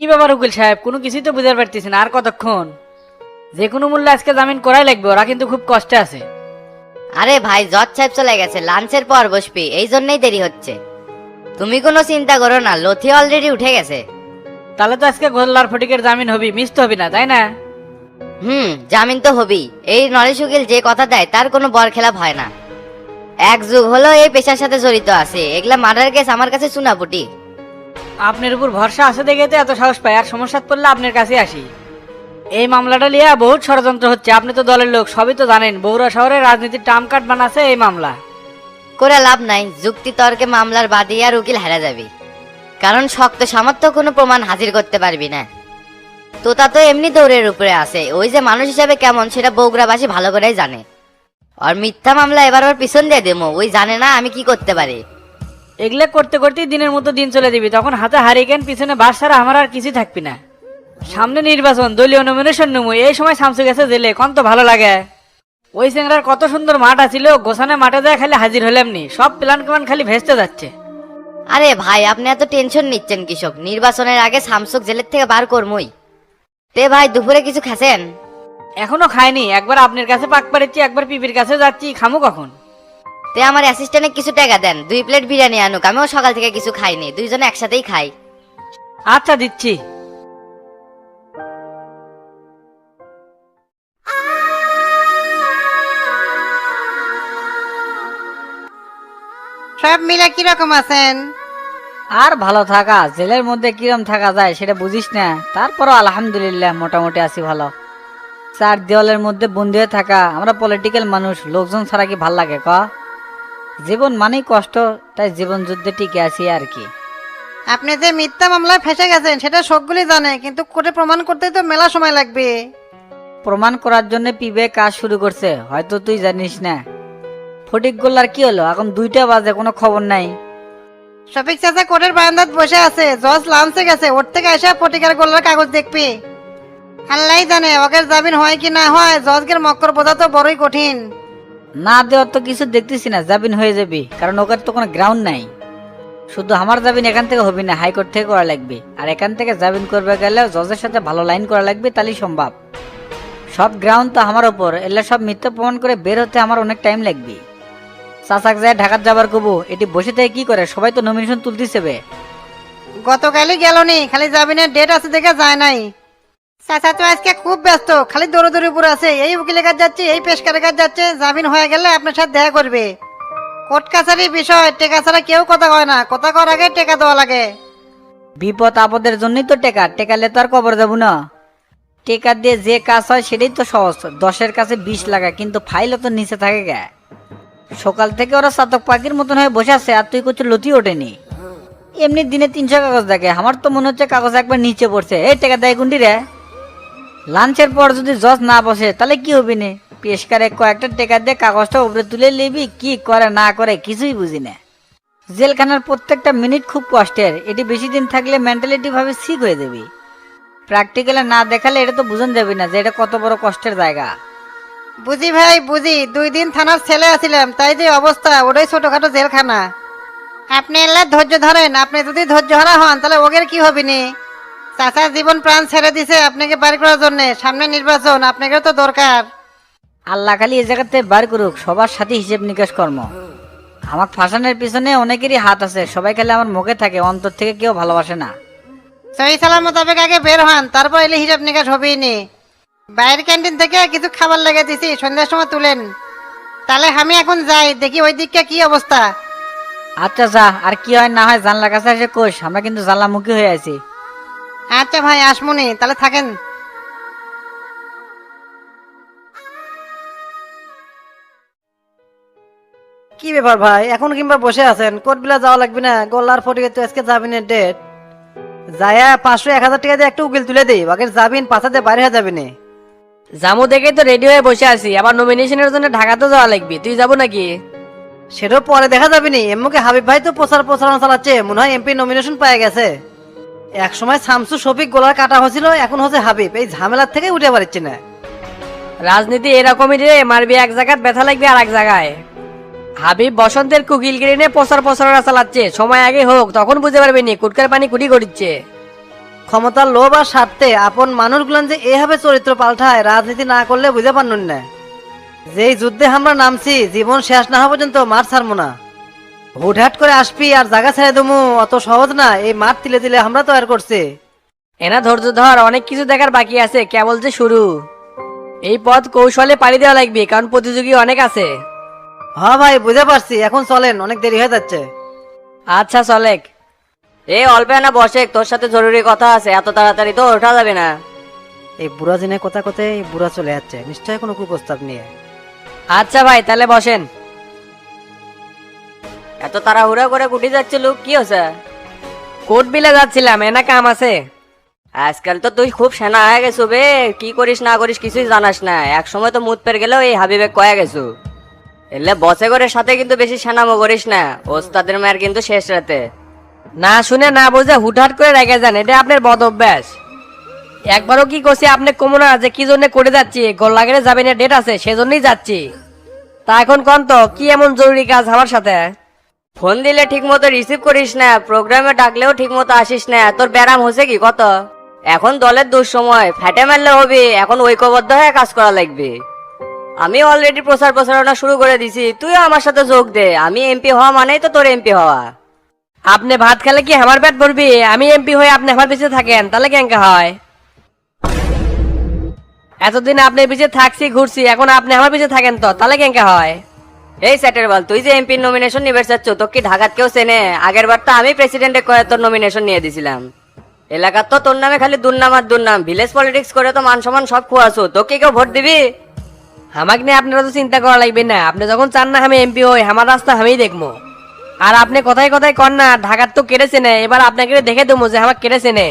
কি ব্যাপার উকিল সাহেব, কোনো কিছুই তো বুঝতে পারতেছি না। আর কতক্ষণ? যে কোনো মূল্যে আজকে জামিন করাই লাগবে, ওরা কিন্তু খুব কষ্টে আছে। আরে ভাই, জজ সাহেব চলে গেছে, লাঞ্চের পর বসবি, এই জন্যই দেরি হচ্ছে। তুমি কোনো চিন্তা করো না, লথি অলরেডি উঠে গেছে। তাহলে তো আজকে গোল্লার ফটিকের জামিন হবি, মিস তো হবি না, তাই না? জামিন তো হবেই। এই নরেশ উকিল যে কথা দেয় তার কোনো বর খেলাপ হয় না। এক যুগ হলো এই পেশার সাথে জড়িত আছে, এগুলা মার্ডার কেস আমার কাছে চুনাপুটি। আপনার উপর ভরসা আছে দেখে তো এত সাহস পাই, আর সমস্যা পড়লে আপনার কাছে আসি। এই মামলাটা নিয়ে বহুত ষড়যন্ত্র হচ্ছে, আপনি তো দলের লোক, সবই তো জানেন। বগুড়া শহরে রাজনীতির টার্ম কার্ড বানাচ্ছে এই মামলা। করে লাভ নাই, যুক্তি তর্কে মামলার বাদী আর উকিল হেরা যাবে। কারণ শক্ত সামর্থ্য কোনো প্রমাণ হাজির করতে পারবি না। তোতা তো এমনি দৌড়ের উপরে আছে, ওই যে মানুষ হিসাবে কেমন সেটা বগুড়াবাসী ভালো করেই জানে। আর মিথ্যা মামলা এবার ওর পিছন দিয়ে দেবো, ওই জানে না আমি কি করতে পারি। এগুলো করতে করতেই দিনের মতো দিন চলে দিবি, তখন হাতে হারিকেন পিছনে বাস ছাড়া আমার আর কিছু থাকবি না। সামনে নির্বাচন, দলীয় নমিনেশন নেবো, এই সময় শামসু গেছে জেলে, কোন তো ভালো লাগে। ওই চেংড়ার কত সুন্দর মাঠ আছিল, গোছানে মাঠে যায় খালি হাজির হলাম নি, সব প্ল্যান কেমন খালি ভেস্তে যাচ্ছে। আরে ভাই, আপনি এত টেনশন নিচ্ছেন কৃষক, নির্বাচনের আগে শামসুক জেলের থেকে বার করমই। তে ভাই, দুপুরে কিছু খাসেন? এখনো খাইনি, একবার আপনার কাছে পাক পাড়েছি, একবার পিপির কাছে যাচ্ছি, খামু কখন? তে আমার অ্যাসিস্ট্যান্টে কিছু টাকা দেন, 2 প্লেট বিরিয়ানি আনুক, আমিও সকাল থেকে কিছু খাইনি, দুইজনে একসাথেই খাই। আচ্ছা দিচ্ছি। সব মিলে কিরকম আছেন? আর ভালো থাকা, জেলের মধ্যে কিরম থাকা যায় সেটা বুঝিস না, তারপরও আলহামদুলিল্লাহ মোটামুটি আছি ভালো। চার দেওয়ালের মধ্যে বন্দি হয়ে থাকা, আমরা পলিটিক্যাল মানুষ, লোকজন ছাড়া কি ভাল লাগে ক? জীবন মানেই কষ্ট, তাই জীবন যুদ্ধে টিকে আছি আর কি। আপনি যে মিথ্যা মামলায় ফেসে গেছেন সেটা সবগুলি জানে, কিন্তু কোর্টে প্রমাণ করতে তো মেলা সময় লাগবে। প্রমাণ করার জন্য পিবে কাজ শুরু করছে, হয়তো তুই জানিস না। ফটিক গোল্লার কি হলো, এখন 2টা বাজে, কোনো খবর নাই। শফিক চাচা কোর্টের বারান্দাত বসে আছে, জজ লাঞ্চে গেছে, ওর থেকে এসে পটিকার গোল্লার কাগজ দেখবি। আল্লাহ জানে ওকে জামিন হয় কি না হয়, জজকের মক্কর বোঝা তো বড়ই কঠিন। না দেওয়ার তো কিছু দেখতেছি না, জামিন হয়ে যাবি, কারণ ওকে তো কোনো গ্রাউন্ড নাই। শুধু আমার জামিন এখান থেকে হবে না, হাইকোর্ট থেকে করা লাগবে, আর এখান থেকে জামিন করবে গেলে জজের সাথে ভালো লাইন করা লাগবে, তাহলেই সম্ভব। সব গ্রাউন্ড তো আমার ওপর, এলে সব মিথ্যা প্রমাণ করে বের হতে আমার অনেক টাইম লাগবে। চাচাক যায় ঢাকার যাবার কবু, এটি বসে থেকে কি করে, সবাই তো নমিনেশন তুলতেছে বে। গতকালই গেলনি, খালি জামিনের ডেট আছে দেখে যায় নাই। চাচা তো আজকে খুব ব্যস্ত, খালি দৌড়দৌড়ি উপর আছে, এই উকিলের কাছে যাচ্ছে, এই পেশকারের কাছে যাচ্ছে, জামিন হয়ে গেলে আপনার সাথে দেখা করবে। কোর্ট কাছারির বিষয়, টেকা ছাড়া কেউ কথা কয় না, কথা কর আগে টেকা দেওয়া লাগে। বিপদ আপদের জন্যই তো টেকা, টেকালে তো আর কবর যাবো না। টেকা দিয়ে যে কাজ হয় সেটাই তো সহজ, 10-এর কাছে 20 লাগা, কিন্তু ফাইলও তো নিচে থাকে গে। সকাল থেকে ওরা চাতক পাখির মতন হয়ে বসে আছে, আর তুই কিছু লতি ওঠেনি। এমনি দিনে 300 কাগজ দেখে, আমার তো মনে হচ্ছে কাগজ একবার নিচে পড়ছে। এই টেকা দেয় গুন্ডি রে। লাঞ্চের পর যদি জজ না বসে তাহলে কি হবি নে, পেশকারে কয়েকটা টেকা দিয়ে কাগজটা উপরে তুলে নিবি, কি করে না করে কিছুই বুঝি না। জেলখানার প্রত্যেকটা মিনিট খুব কষ্টের, এটি বেশি দিন থাকলে মেন্টালিটি ভাবে ঠিক হয়ে যাবি। প্র্যাকটিক্যালে না দেখালে এটা তো বুঝন যাবি না যে এটা কত বড় কষ্টের জায়গা। বুঝি ভাই বুঝি, 2 দিন থানার ছেলে আছিলাম, তাই যে অবস্থা, ওটাই ছোটখাটো জেলখানা। আপনি এলে ধৈর্য ধরেন, আপনি যদি ধৈর্য হারা হন তাহলে ওগের কি হবে নি। চাচা জীবন প্রাণ ছেড়ে দিছে আপনাকে বাড়ি করার জন্য, সামনে নির্বাচন, আপনাকে তো দরকার। আল্লাহ খালি এই জায়গাতে বার করুক, সবার সাথে হিসেব নিকাশ কর্ম। আমার ফাঁসানোর পিছনে অনেকেরই হাত আছে, সবাই খালি আমার মুখে থাকে, অন্তর থেকে কেউ ভালোবাসে না। সহি সালাম মোতাবেক আগে বের হন, তারপর এলে হিসাব নিকাশ হবেই নি। বাইরের ক্যান্টিন থেকে কিছু খাবার লেগে দিছি, সন্ধ্যার সময় তুলেন। তাহলে আমি এখন যাই, দেখি ওই দিকটা কি অবস্থা। আচ্ছা যা, আর কি হয় না হয় জানলার কাছে এসে কোষ, আমরা কিন্তু জানলামুখী হয়ে আছি। আচ্ছা ভাই, আসমুনি, তাহলে থাকেন। কি ব্যাপার ভাই, এখন কিংবা বসে আছেন? কোর্টবিলা যাওয়া লাগবে না? গোল্লার ফটিকে তো আজকে জামিনের ডেট। যায়া 500-1000 টাকা দিয়ে একটা উকিল তুলে দেই, বাকি জামিন পাঠাতে বাইরে হয়ে যাবে না। জামু দেখে তো রেডি হয়ে বসে আছি, আবার নমিনেশনের জন্য ঢাকাতে যাওয়া লাগবে, তুই যাবো নাকি? সেটাও পরে দেখা যাবে নি। এমকে হাবিব ভাই তো প্রচারণা চালাচ্ছে, মনে হয় এমপি নমিনেশন পেয়ে গেছে। এক সময় শামসু শফিক গোলার কাটা হয়েছিল, এখন হচ্ছে হাবিব, এই ঝামেলার থেকে উঠে পারছে না। রাজনীতি এরকমই রে, মারবি এক জায়গায়, ব্যথা লাগবে আর এক জায়গায়। হাবিব বসন্তের কুকিলগিরি নিয়ে প্রচারণা চালাচ্ছে, সময় আগে হোক তখন বুঝতে পারবি নি কুটকার পানি কুটি করিচ্ছে। ক্ষমতার লোভ আর স্বার্থে আপন মানুষগুলান যে এভাবে চরিত্র পাল্টায় রাজনীতি না করলে বুঝে পারনুন না। যেই যুদ্ধে আমরা নামছি জীবন শেষ না হওয়া পর্যন্ত মাঠ ছাড়বো না। হুটহাট করে আসবি আর জায়গা ছেড়ে দেবো অত সহজ না। এই মাঠ তিলে তিলে আমরা তৈরি করছি। এনা ধৈর্য ধর, অনেক কিছু দেখার বাকি আছে, কেবল যে শুরু। এই পথ কৌশলে পাড়ি দেওয়া লাগবে, কারণ প্রতিযোগী অনেক আছে। হ্যাঁ ভাই বুঝে পারছি, এখন চলেন, অনেক দেরি হয়ে যাচ্ছে। আচ্ছা চলেক। এই অল্প না বসে, তোর সাথে জরুরি কথা আছে, এত তাড়াতাড়ি তো ওঠা যাবে না। এই বুড়া দিনে কথা কথায় এই বুড়া চলে যাচ্ছে, নিশ্চয়ই কোনো কুপ্রস্তাব নিয়ে। আচ্ছা ভাই তাহলে বসেন। এত তাড়াহুড়া করে কুটি যাচ্ছে লোক, কি হচ্ছে? কোর্ট বিলে যাচ্ছিলাম, এনা কাম আছে। আজকাল তো তুই খুব সেনা হয়ে গেছো বে, কি করিস না করিস কিছুই জানাস না। এক সময় তো মুত পের গেলেও এই হাবিবে কয়ে গেছো। এলে বসে করে সাথে কিন্তু বেশি সেনামো করিস না, ওস্তাদের মায়ের কিন্তু শেষ রাতে। না শুনে না বুঝে হুটহাট করে রেখে যান, এটা আপনার বদ অভ্যাস। একবারও কি করছি আপনি কমো না যে কি জন্য করে যাচ্ছি, গোল্লাগেরে যাবেন ডেট আছে সেজন্যই যাচ্ছি। তা এখন কন তো কি এমন জরুরি কাজ আমার সাথে? ফোন দিলে ঠিক মতো রিসিভ করিস না, প্রোগ্রামে ডাকলেও ঠিক মতো আসিস না, তোর ব্যারাম হচ্ছে কি কত? এখন দলের দুঃসময়, ফ্যাটে মারলে হবে, এখন ঐক্যবদ্ধ হয়ে কাজ করা লাগবে। আমি অলরেডি প্রচারণা শুরু করে দিছি, তুইও আমার সাথে যোগ দে। আমি এমপি হওয়া মানেই তো তোর এমপি হওয়া। আপনি ভাত খেলে কি আমার পেট ভরবি? আমি এমপি হয়ে আপনি আমার পিছিয়ে থাকেন, তাহলে কেঙ্কা হয়? এতদিন আপনি পিছিয়ে থাকছি ঘুরছি, এখন আপনি আমার পিছিয়ে থাকেন তো তাহলে কেঙ্কা হয়? এই স্যাটের বল, তুই যে এমপির নমিনেশন নিবে চাচ্ছ, তো কি ঢাকাত কেউ চেনে? আগের বার তো আমি প্রেসিডেন্টে কয়ে তোর নমিনেশন নিয়ে দিছিলাম। এলাকার তো তোর নামে খালি দুর্নাম আর দুর্নাম, ভিলেজ পলিটিক্স করে তো মান সম্মান সব খুয়াছো, তোকে কেউ ভোট দিবি? আমাকে নিয়ে আপনারা তো চিন্তা করা লাগবে না, আপনি যখন চান না আমি এমপি হই, আমার রাস্তা আমিই দেখবো। আর আপনি কথায় কথায় কর না ঢাকার তো কেটেছে না, এবার আপনাকে দেখে দেবো যে আমার কেটেছে না।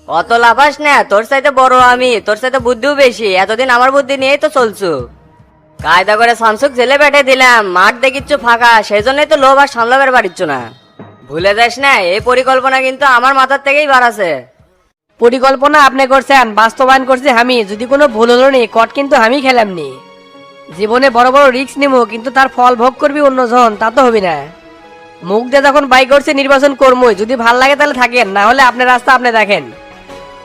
অত লাফাস না, তোর চাইতে বড় আমি, তোর চাইতে বুদ্ধিও বেশি। এতদিন আমার বুদ্ধি নিয়েই তো চলছো। কায়দা করে সামসুক জেলে বেটে দিলাম, মাঠ দেখিচ্ছ ফাঁকা, সেই জন্যই তো লোভ আর সামলাবার পারিচ্ছ না। ভুলে যাস না, এই পরিকল্পনা কিন্তু আমার মাথার থেকেই বার আছে। পরিকল্পনা আপনি করছেন, বাস্তবায়ন করছি আমি। যদি কোনো ভুল হলো নি কট কিন্তু আমি খেলামনি। জীবনে বড় বড় রিস্ক নিবো, কিন্তু তার ফল ভোগ করবি অন্যজন, তা তো হবি না। মুখ দিয়ে যখন বাই করছে নির্বাচন করবোই, যদি ভাল লাগে তাহলে থাকেন, না হলে আপনার রাস্তা আপনি দেখেন।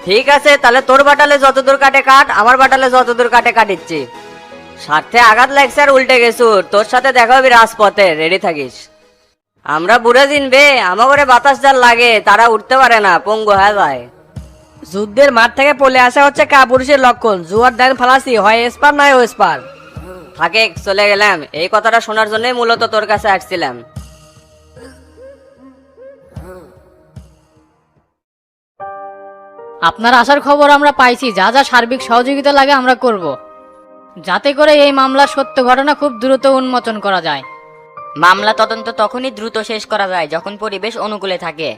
ঠিক আছে, তাহলে তোর বাটালে যতদূর কাটে কাট, আমার বাটালে যতদূর কাটে কাটিচ্ছি। স্বার্থে আঘাত লাগছে আর উল্টে গেছু, তোর সাথে দেখা হবে রাজপথে, রেডি থাকিস। আমরা বুড়ে জিনবে, আমাগরে বাতাস যার লাগে তারা উঠতে পারে না, পঙ্গু হয়ে যায়। যুদ্ধের মাঠ থেকে পলে আসা হচ্ছে কাপুরুষের লক্ষণ। জুয়ার দান ফালাসি হয় এসপার নয় ও এসপার। থাকে, চলে গেলাম। এই কথাটা শোনার জন্যই মূলত তোর কাছে আসছিলাম। আপনার আসার খবর আমরা পাইছি, যা যা সার্বিক সহযোগিতা লাগে আমরা করব, যাতে করে এই মামলার সত্য ঘটনা খুব দ্রুত উন্মোচন করা যায়। মামলা তদন্ত তখনই দ্রুত শেষ করা যায় যখন পরিবেশ অনুকূলে থাকে।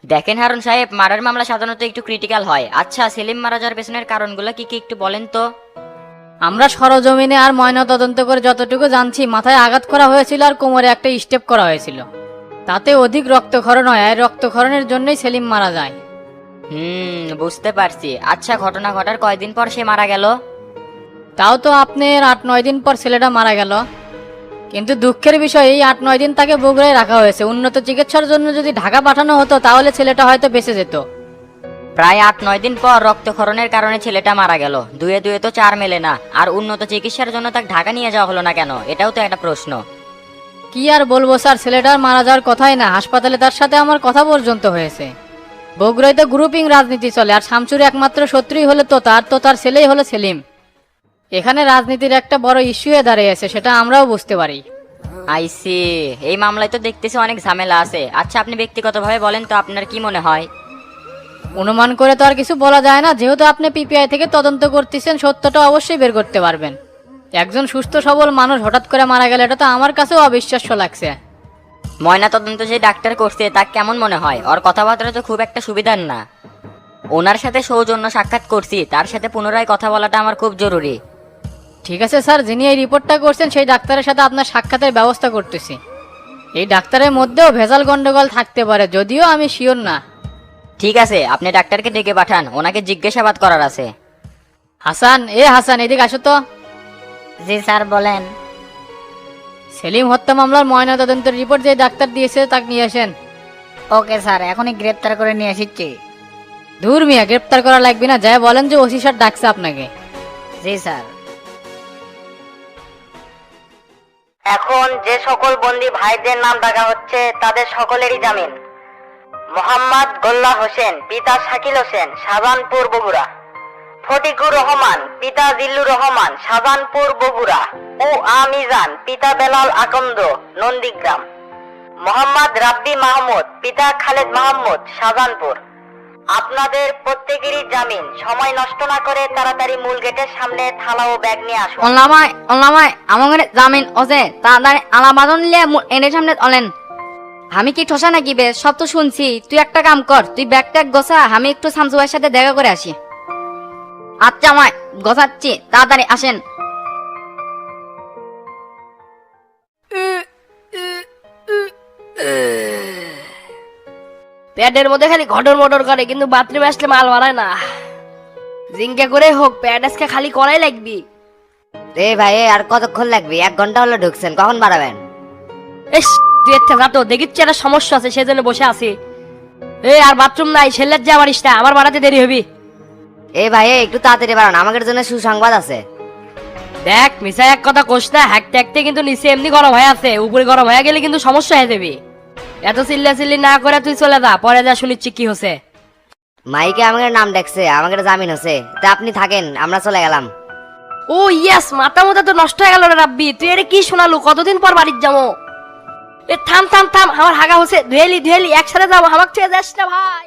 দেখেন হারুন সাহেব, মারার মামলা সাধারণত একটু ক্রিটিক্যাল হয়। আচ্ছা, সেলিম মারা যাওয়ার পেছনের কারণগুলো কি কি একটু বলেন তো। আমরা সরজমিনে আর ময়না তদন্ত করে যতটুকু জানছি, মাথায় আঘাত করা হয়েছিল আর কোমরে একটা স্টেপ করা হয়েছিল। তাতে অধিক রক্তক্ষরণ হয়, আর রক্তক্ষরণের জন্যই সেলিম মারা যায়। বুঝতে পারছি। আচ্ছা, ঘটনা ঘটার কয়দিন পর সে মারা গেল? তাও তো আপনার 8-9 দিন পর ছেলেটা মারা গেল। কিন্তু দুঃখের বিষয়, এই 8-9 দিন তাকে বগুড়ায় রাখা হয়েছে। উন্নত চিকিৎসার জন্য যদি ঢাকা পাঠানো হতো তাহলে ছেলেটা হয়তো বেঁচে যেত। প্রায় 8-9 দিন পর রক্তক্ষরণের কারণে ছেলেটা মারা গেল। দুয়ে দুয়ে তো 4 মেলে না। আর উন্নত চিকিৎসার জন্য তাকে ঢাকা নিয়ে যাওয়া হলো না কেন? এটাও তো একটা প্রশ্ন। কি আর বলবো স্যার, ছেলেটার মারা যাওয়ার কথাই না, হাসপাতালে তার সাথে আমার কথা পর্যন্ত হয়েছে। বগুড়ায় তো গ্রুপিং রাজনীতি চলে, আর শামসুর একমাত্র শত্রুই হলো তার ছেলেই হলো সেলিম। এখানে রাজনীতির একটা বড় ইস্যু হয়ে দাঁড়িয়েছে, সেটা আমরাও বুঝতে পারি। আইসি, এই মামলায় তো দেখতেছি অনেক ঝামেলা আছে। আচ্ছা, আপনি ব্যক্তিগতভাবে বলেন তো আপনার কি মনে হয়? অনুমান করে তো আর কিছু বলা যায় না, যেহেতু আপনি পিপিআই থেকে তদন্ত করতেছেন, সত্যটা অবশ্যই বের করতে পারবেন। একজন সুস্থ সবল মানুষ হঠাৎ করে মারা গেলে এটা তো আমার কাছেও অবিশ্বাস্য লাগছে। ময়না তদন্ত যে ডাক্তার করছে তা কেমন মনে হয়? ওর কথাবার্তা তো খুব একটা সুবিধার না। ওনার সাথে সৌজন্য সাক্ষাৎ করছি, তার সাথে পুনরায় কথা বলাটা আমার খুব জরুরি। ঠিক আছে স্যার, যিনি এই রিপোর্টটা করছেন সেই ডাক্তারের সাথে আপনার সাক্ষাতের ব্যবস্থা করতেছি। এই ডাক্তারের মধ্যেও ভেজাল গন্ডগোল থাকতে পারে, যদিও আমি শিওর না। ঠিক আছে, আপনি ডাক্তারকে ডেকে পাঠান, ওনাকে জিজ্ঞাসাবাদ করার আছে। হাসান এদিকে আসো তো। জি স্যার বলেন। সেলিম হত্যা মামলার ময়না তদন্তের রিপোর্ট যে ডাক্তার দিয়েছে তাকে নিয়ে আসেন। ওকে স্যার, এখনই গ্রেপ্তার করে নিয়ে এসেছি। দূর মিয়া, গ্রেপ্তার করা লাগবে না, যাই বলেন যে ওসি স্যার ডাকছে আপনাকে। জি স্যার। এখন যে সকল বন্দী ভাইদের নাম ডাকা হচ্ছে তাদের সকলেরই জামিন। মোহাম্মদ গোল্লা হোসেন, পিতা শাকিল হোসেন, শাহজাহানপুর বগুড়া। ফটিকুর রহমান, পিতা জিল্লুর রহমান, শাহজাহানপুর বগুড়া। ও আমিজান, পিতা বেলাল আকন্দ, নন্দীগ্রাম। মোহাম্মদ রাব্বি মাহমুদ, পিতা খালেদ মাহমুদ, শাহজাহানপুর। আপনাদের প্রত্যেকেরই জামিন। সময় নষ্ট না করে তাড়াতাড়ি মূল গেটের সামনে থালা ও ব্যাগ নিয়ে আসুন। অনলামাই আমাদের জামিন ওজে তাড়াতাড়ি আলামাদন নিয়ে এনে সামনে অলেন। আমি কি ঠসা নাকি বে, সব তো শুনছি। তুই একটা কাম কর, তুই ব্যাগ ট্যাগ গোছা, আমি একটু শামসু ভাইয়ের সাথে দেখা করে আসি। আচ্ছা আমায় গোছাচ্ছি, তাড়াতাড়ি আসেন। প্যাডের মধ্যে খালি ঘটর মটর করে, কিন্তু বাথরুমে আসলে মাল বাড়ায় না। জিঙ্কা করে হোক, প্যাড আজকে খালি করাই লাগবি। এ ভাই, আর কতক্ষণ লাগবে? 1 ঘন্টা হলো ঢুকছেন, কখন বাড়াবেন? এস তুই একটা যাতো দেখিচ্ছি একটা সমস্যা আছে, সেজন্য বসে আছি। আর বাথরুম নাই, ছেলের যা পারিস না, আমার বাড়াতে দেরি হবি। এ ভাই, একটু তাড়াতাড়ি বাড়ান, আমাদের জন্য সুসংবাদ আছে। দেখ মিশা এক কথা কোষ না, হাঁকতে হাঁকতে কিন্তু নিচে এমনি গরম হয়ে আছে, উপরে গরম হয়ে গেলে কিন্তু সমস্যা হয়ে যাবে। এত চিল্লা না করে তুই চলে যা, পরে যা শুনিচ্ছি কি হচ্ছে। মাইকে আমাদের নাম ডাকছে, আমাদের জামিন হচ্ছে, তা আপনি থাকেন, আমরা চলে গেলাম। ও ইয়েস, মাথা মতো তো নষ্ট হয়ে গেল রে রাব্বি, তুই এটা কি শোনালু? কতদিন পর বাড়ির যাবো। থাম থাম থাম, আমার হাগা হচ্ছে, ধুয়েলি একসাথে যাবো, আমাকে ছুঁয়ে যাস না ভাই।